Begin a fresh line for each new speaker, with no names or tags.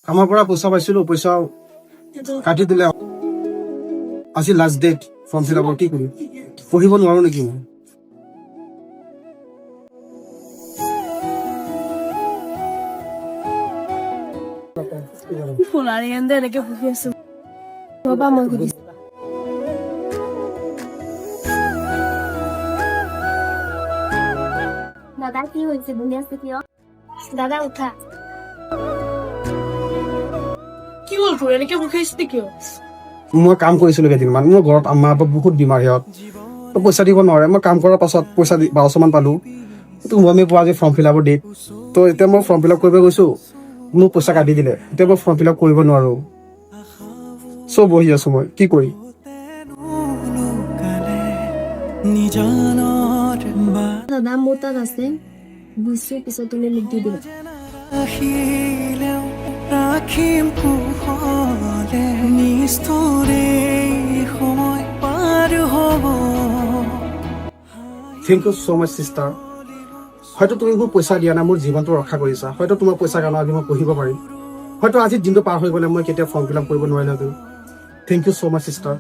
কামৰ পৰা পইচা পাইছিলো, পইচা কাটি দিলে। আজি লাষ্ট ডেট ফৰ্ম ফিল আপৰ। কি কৰিম, পঢ়িব নোৱাৰো নেকি মই?
এনেকে বহি আছো। ৰবা মই সুধিছো। দাদা কি হৈছে, বহি আছে কিয়? দাদা উঠা। কি হ'ল তোৰ, এনেকে বহি আছিলি কিয়?
মই কাম কৰিছিলো কেইদিনমান। মোৰ ঘৰত মা বাবা বহুত বেমাৰ, সিহঁত পইচা দিব নোৱাৰে। মই কাম কৰাৰ পাছত পইচা 1200 মান পালো। মই পোৱা আজি ফৰ্ম ফিল আপৰ ডেট। তো এতিয়া মই ফৰ্ম ফিল আপ কৰিব গৈছো, মোক পইচা কাটি দিলে। এতিয়া মই ফৰ্ম ফিল আপ কৰিব নোৱাৰো। চব বহি আছো মই, কি কৰিম?
দাদা মোৰ তাত আছে, বুজিছো, পিছত তুমি মোক দি দিবা।
Thank you so' much sister. হয়তো তুমি মোক পইচা দিয়া নাই, মোৰ জীৱনটো ৰক্ষা কৰিছা। হয়তো তোমাৰ পইচাৰ কাৰণে আজি মই পঢ়িব পাৰিম। হয়তো আজিৰ দিনটো পাৰ হৈ গ'লে মই কেতিয়াও ফৰ্ম ফিল আপ কৰিব নোৱাৰিলোঁ। Thank you so' much sister.